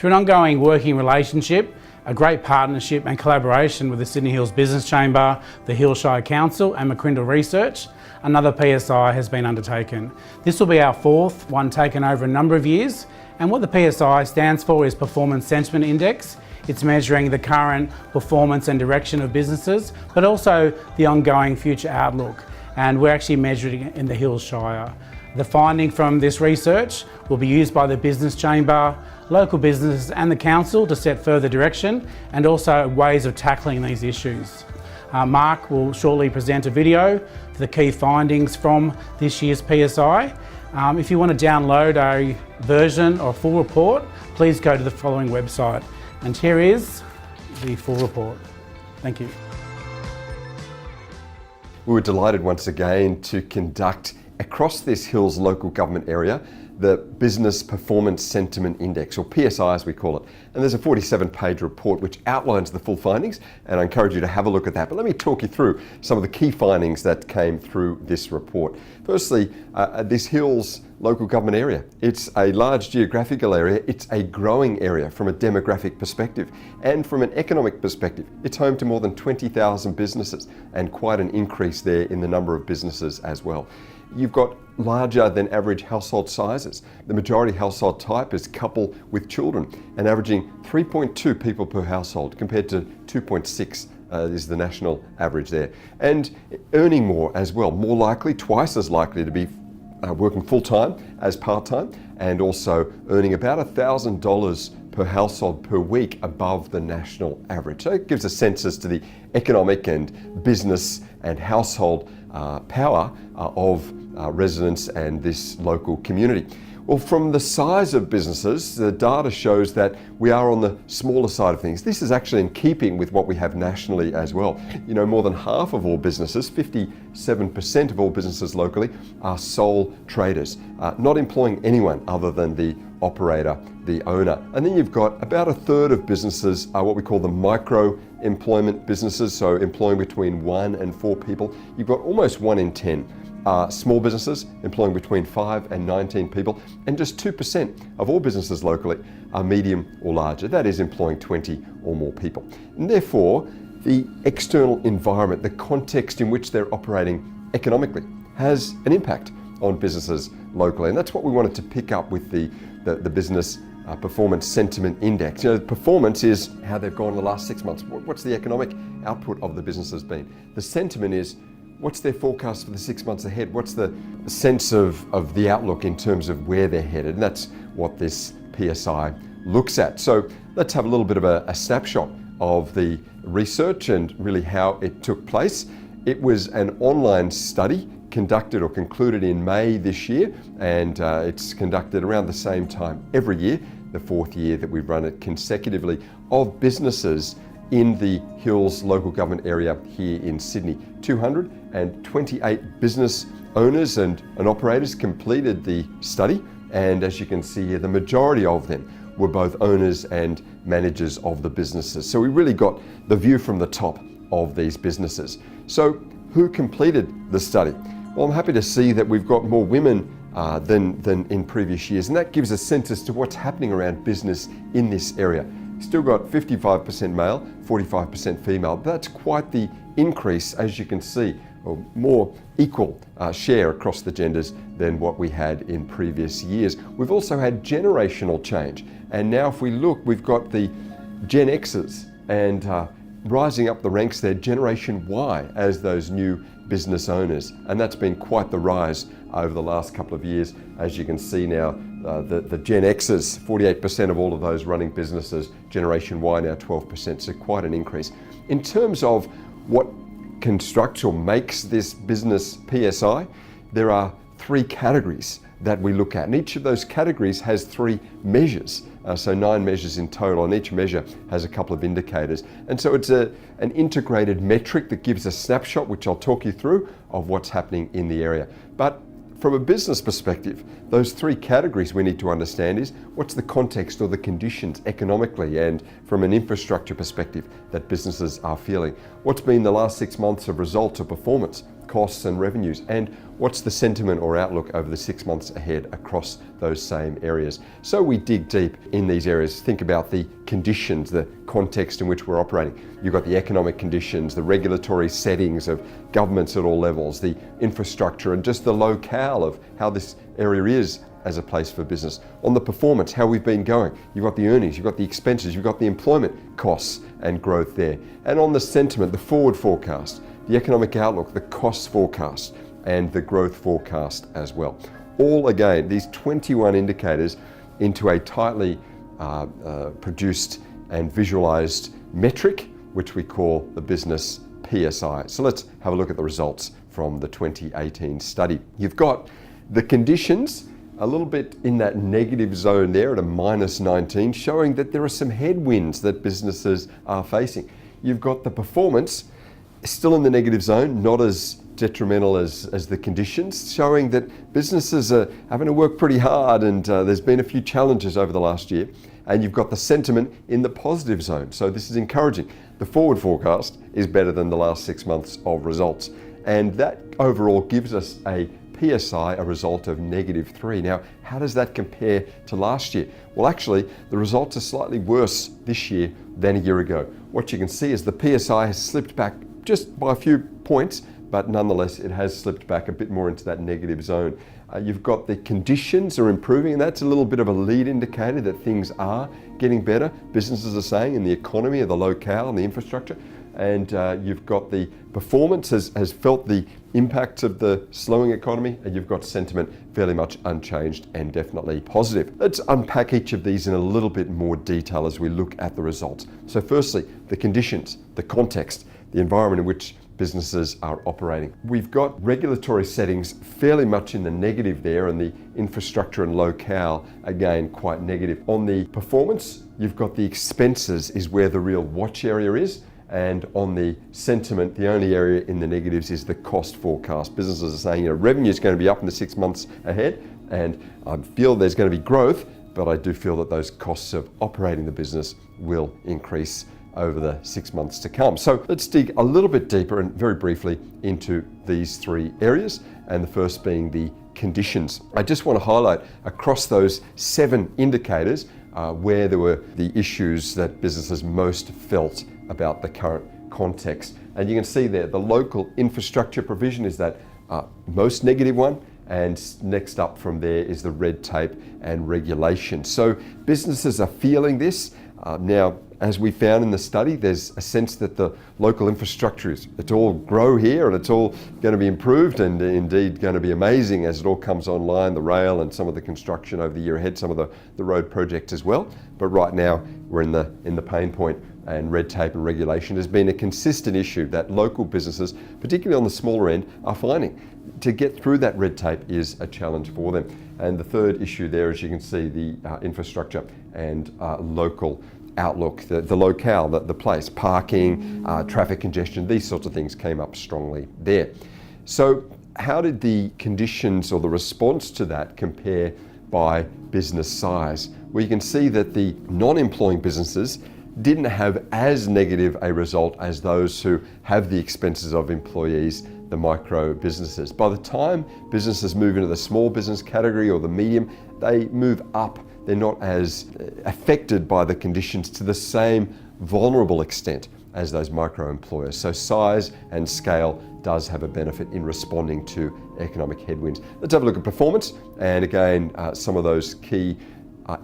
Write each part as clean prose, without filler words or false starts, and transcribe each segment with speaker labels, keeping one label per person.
Speaker 1: Through an ongoing working relationship, a great partnership and collaboration with the Sydney Hills Business Chamber, the Shire Council and McCrindle Research, another PSI has been undertaken. This will be our fourth, one taken over a number of years, and what the PSI stands for is Performance Sentiment Index. It's measuring the current performance and direction of businesses, but also the ongoing future outlook, and we're actually measuring it in the Shire. The finding from this research will be used by the Business Chamber, local businesses and the Council to set further direction and also ways of tackling these issues. Mark will shortly present a video for the key findings from this year's PSI. If you want to download a version or full report, please go to the following website. And here is the full report. Thank you.
Speaker 2: We were delighted once again to conduct across this Hills local government area the Business Performance Sentiment Index, or PSI as we call it. And there's a 47-page report which outlines the full findings, and I encourage you to have a look at that. But let me talk you through some of the key findings that came through this report. Firstly, this Hills local government area. It's a large geographical area. It's a growing area from a demographic perspective, and from an economic perspective. It's home to more than 20,000 businesses, and quite an increase there in the number of businesses as well. You've got larger than average household sizes. The majority household type is couple with children, and averaging 3.2 people per household compared to 2.6 is the national average there. And earning more as well, more likely, twice as likely to be working full-time as part-time, and also earning about $1,000 per household per week above the national average. So it gives a sense as to the economic and business and household power of residents and this local community. Well, from the size of businesses, the data shows that we are on the smaller side of things. This is actually in keeping with what we have nationally as well. You know, more than half of all businesses, 57% of all businesses locally, are sole traders, not employing anyone other than the operator, the owner. And then you've got about a third of businesses are what we call the micro employment businesses, so employing between 1 and 4 people. You've got almost 1 in 10. Small businesses employing between 5 and 19 people, and just 2% of all businesses locally are medium or larger. That is employing 20 or more people. And therefore, the external environment, the context in which they're operating economically, has an impact on businesses locally. And that's what we wanted to pick up with the Business Performance Sentiment Index. You know, performance is how they've gone in the last 6 months. What's the economic output of the businesses been? The sentiment is, what's their forecast for the 6 months ahead? What's the sense of the outlook in terms of where they're headed? And that's what this PSI looks at. So let's have a little bit of a snapshot of the research and really how it took place. It was an online study conducted or concluded in May this year, and it's conducted around the same time every year, the 4th year that we've run it consecutively, of businesses in the Hills local government area here in Sydney. 228 business owners and operators completed the study, and as you can see here, the majority of them were both owners and managers of the businesses. So we really got the view from the top of these businesses. So who completed the study? Well, I'm happy to see that we've got more women than in previous years, and that gives a sense as to what's happening around business in this area. Still got 55% male, 45% female. That's quite the increase, as you can see, or more equal share across the genders than what we had in previous years. We've also had generational change, and now if we look, we've got the Gen X's and rising up the ranks there, Generation Y as those new business owners, and that's been quite the rise over the last couple of years. As you can see now, the Gen X's, 48% of all of those running businesses, Generation Y now 12%, so quite an increase. In terms of what constructs or makes this business PSI, there are 3 categories that we look at, and each of those categories has 3 measures. So 9 measures in total, and each measure has a couple of indicators. And so it's an integrated metric that gives a snapshot, which I'll talk you through, of what's happening in the area. But from a business perspective, those 3 categories we need to understand is what's the context or the conditions economically and from an infrastructure perspective that businesses are feeling. What's been the last 6 months of results or performance costs and revenues, and what's the sentiment or outlook over the 6 months ahead across those same areas. So we dig deep in these areas, think about the conditions, the context in which we're operating. You've got the economic conditions, the regulatory settings of governments at all levels, the infrastructure, and just the locale of how this area is as a place for business. On the performance, how we've been going. You've got the earnings, you've got the expenses, you've got the employment costs and growth there. And on the sentiment, the forward forecast, the economic outlook, the costs forecast, and the growth forecast as well. All again, these 21 indicators into a tightly produced and visualized metric, which we call the business PSI. So let's have a look at the results from the 2018 study. You've got the conditions a little bit in that negative zone there at a -19, showing that there are some headwinds that businesses are facing. You've got the performance still in the negative zone, not as detrimental as the conditions, showing that businesses are having to work pretty hard, and there's been a few challenges over the last year. And you've got the sentiment in the positive zone. So this is encouraging. The forward forecast is better than the last 6 months of results. And that overall gives us a PSI, a result of -3. Now, how does that compare to last year? Well, actually, the results are slightly worse this year than a year ago. What you can see is the PSI has slipped back just by a few points, but nonetheless, it has slipped back a bit more into that negative zone. You've got the conditions are improving, and that's a little bit of a lead indicator that things are getting better. Businesses are saying in the economy, the locale, and the infrastructure. And you've got the performance has felt the impact of the slowing economy, and you've got sentiment fairly much unchanged and definitely positive. Let's unpack each of these in a little bit more detail as we look at the results. So firstly, the conditions, the context, the environment in which businesses are operating. We've got regulatory settings fairly much in the negative there, and the infrastructure and locale, again, quite negative. On the performance, you've got the expenses is where the real watch area is. And on the sentiment, the only area in the negatives is the cost forecast. Businesses are saying, revenue is going to be up in the 6 months ahead, and I feel there's going to be growth, but I do feel that those costs of operating the business will increase over the 6 months to come. So let's dig a little bit deeper and very briefly into these 3 areas, and the first being the conditions. I just want to highlight across those 7 indicators where there were the issues that businesses most felt about the current context. And you can see there, the local infrastructure provision is that most negative one, and next up from there is the red tape and regulation. So businesses are feeling this. Now, as we found in the study, there's a sense that the local infrastructure it's all grow here, and it's all going to be improved, and indeed going to be amazing as it all comes online, the rail and some of the construction over the year ahead, some of the road projects as well. But right now we're in the pain point, and red tape and regulation has been a consistent issue that local businesses, particularly on the smaller end, are finding. To get through that red tape is a challenge for them. And the third issue there, as you can see, the infrastructure and local outlook, the locale, the place, parking, traffic congestion, these sorts of things came up strongly there. So how did the conditions or the response to that compare by business size? Well, you can see that the non-employing businesses didn't have as negative a result as those who have the expenses of employees, the micro businesses. By the time businesses move into the small business category or the medium, they move up. They're not as affected by the conditions to the same vulnerable extent as those micro employers. So size and scale does have a benefit in responding to economic headwinds. Let's have a look at performance, and again, some of those key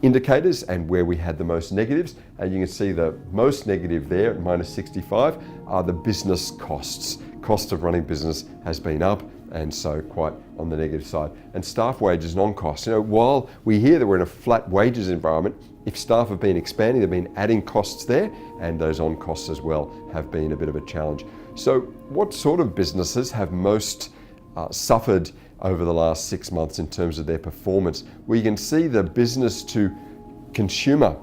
Speaker 2: indicators and where we had the most negatives. And you can see the most negative there at -65 are the business costs. Cost of running business has been up, and so quite on the negative side. And staff wages and on-costs. While we hear that we're in a flat wages environment, if staff have been expanding, they've been adding costs there, and those on-costs as well have been a bit of a challenge. So what sort of businesses have most suffered over the last 6 months in terms of their performance? Well, you can see the business to consumer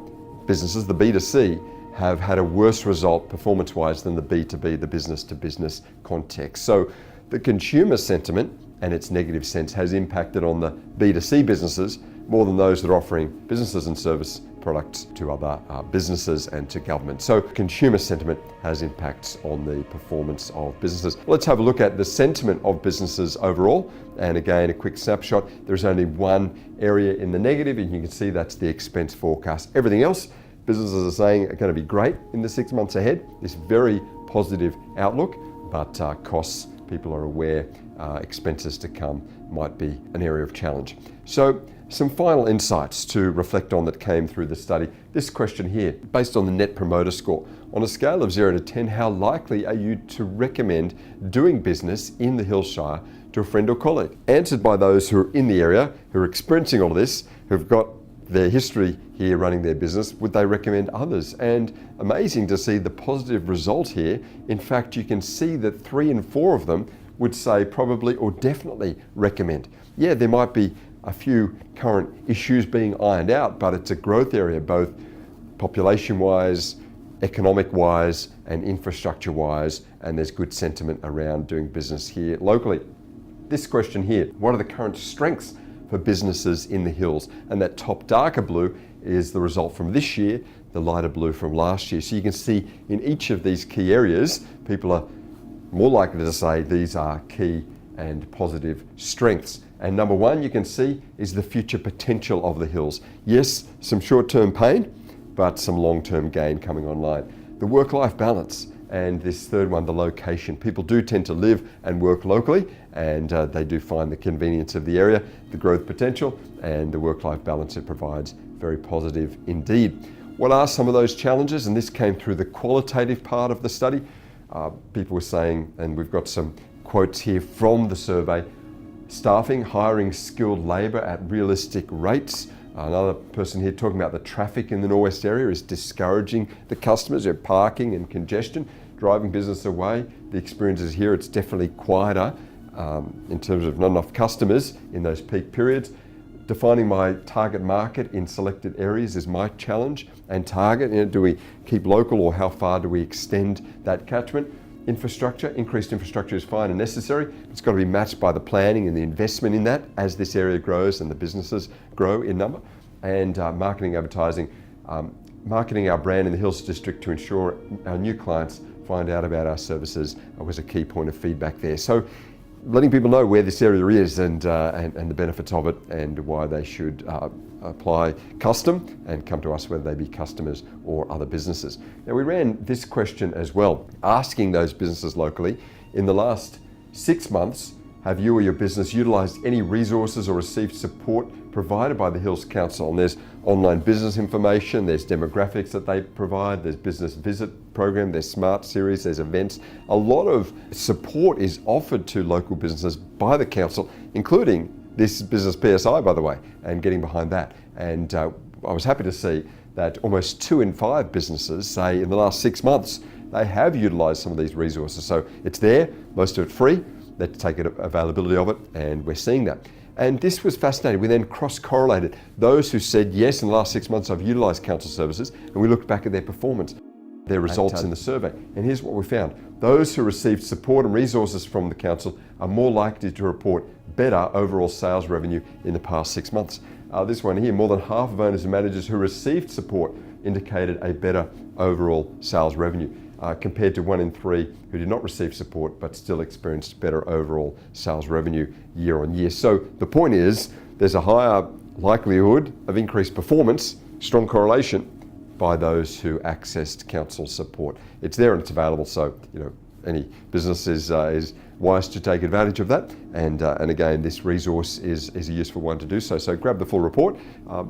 Speaker 2: businesses, the B2C, have had a worse result performance-wise than the B2B, the business to business context. So the consumer sentiment and its negative sense has impacted on the B2C businesses more than those that are offering businesses and service products to other businesses and to government. So consumer sentiment has impacts on the performance of businesses. Let's have a look at the sentiment of businesses overall. And again, a quick snapshot. There's only one area in the negative, and you can see that's the expense forecast. Everything else, businesses are saying are going to be great in the 6 months ahead. This very positive outlook, but costs, people are aware, expenses to come might be an area of challenge. So some final insights to reflect on that came through the study. This question here, based on the Net Promoter Score. On a scale of 0 to 10, how likely are you to recommend doing business in the Hills Shire to a friend or colleague? Answered by those who are in the area, who are experiencing all of this, who've got their history here running their business, would they recommend others? And amazing to see the positive result here. In fact, you can see that 3 in 4 of them would say probably or definitely recommend. Yeah, there might be a few current issues being ironed out, but it's a growth area, both population-wise, economic-wise, and infrastructure-wise, and there's good sentiment around doing business here locally. This question here, what are the current strengths for businesses in the Hills? And that top darker blue is the result from this year, the lighter blue from last year. So you can see in each of these key areas, people are more likely to say these are key and positive strengths. And number one, you can see, is the future potential of the Hills. Yes, some short-term pain, but some long-term gain coming online. The work-life balance, and this third one, the location. People do tend to live and work locally, and they do find the convenience of the area, the growth potential, and the work-life balance it provides very positive indeed. What are some of those challenges? And this came through the qualitative part of the study. People were saying, and we've got some quotes here from the survey, staffing, hiring skilled labour at realistic rates. Another person here talking about the traffic in the Norwest area is discouraging the customers. They're parking and congestion, driving business away. The experiences here, it's definitely quieter in terms of not enough customers in those peak periods. Defining my target market in selected areas is my challenge and target. You know, do we keep local, or how far do we extend that catchment? Infrastructure, increased infrastructure is fine and necessary. It's got to be matched by the planning and the investment in that as this area grows and the businesses grow in number. And marketing, advertising, marketing our brand in the Hills District to ensure our new clients find out about our services was a key point of feedback there. So letting people know where this area is and the benefits of it, and why they should apply custom and come to us, whether they be customers or other businesses. Now, we ran this question as well, asking those businesses locally, in the last 6 months, have you or your business utilised any resources or received support provided by the Hills Council? And there's online business information, there's demographics that they provide, there's business visit program, there's smart series, there's events. A lot of support is offered to local businesses by the council, including this business PSI, by the way, and getting behind that. And I was happy to see that almost 2 in 5 businesses say in the last 6 months they have utilised some of these resources. So it's there, most of it free. Let's take availability of it, and we're seeing that. And this was fascinating. We then cross-correlated those who said, yes, in the last 6 months I've utilised council services, and we looked back at their performance, their results in the survey. And here's what we found. Those who received support and resources from the council are more likely to report better overall sales revenue in the past 6 months. This one here, more than half of owners and managers who received support indicated a better overall sales revenue, compared to 1 in 3 who did not receive support but still experienced better overall sales revenue year on year. So the point is, there's a higher likelihood of increased performance, strong correlation, by those who accessed council support. It's there and it's available, so any business is wise to take advantage of that. And again, this resource is a useful one to do so. So grab the full report,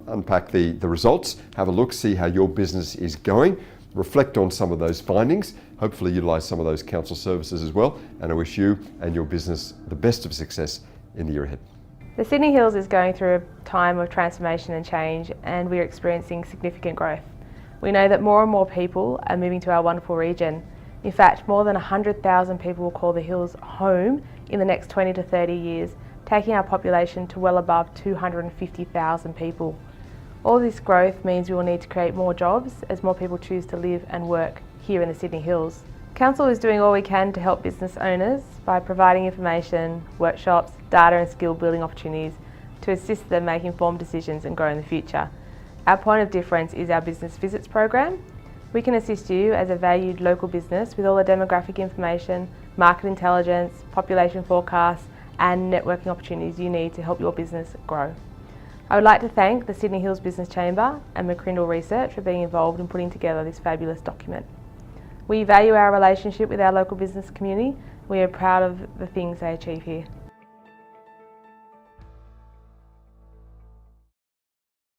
Speaker 2: unpack the results, have a look, see how your business is going, reflect on some of those findings, hopefully utilise some of those council services as well. And I wish you and your business the best of success in the year ahead.
Speaker 3: The Sydney Hills is going through a time of transformation and change, and we're experiencing significant growth. We know that more and more people are moving to our wonderful region. In fact, more than 100,000 people will call the Hills home in the next 20 to 30 years, taking our population to well above 250,000 people. All this growth means we will need to create more jobs as more people choose to live and work here in the Sydney Hills. Council is doing all we can to help business owners by providing information, workshops, data and skill building opportunities to assist them make informed decisions and grow in the future. Our point of difference is our business visits program. We can assist you as a valued local business with all the demographic information, market intelligence, population forecasts and networking opportunities you need to help your business grow. I would like to thank the Sydney Hills Business Chamber and McCrindle Research for being involved in putting together this fabulous document. We value our relationship with our local business community. We are proud of the things they achieve here.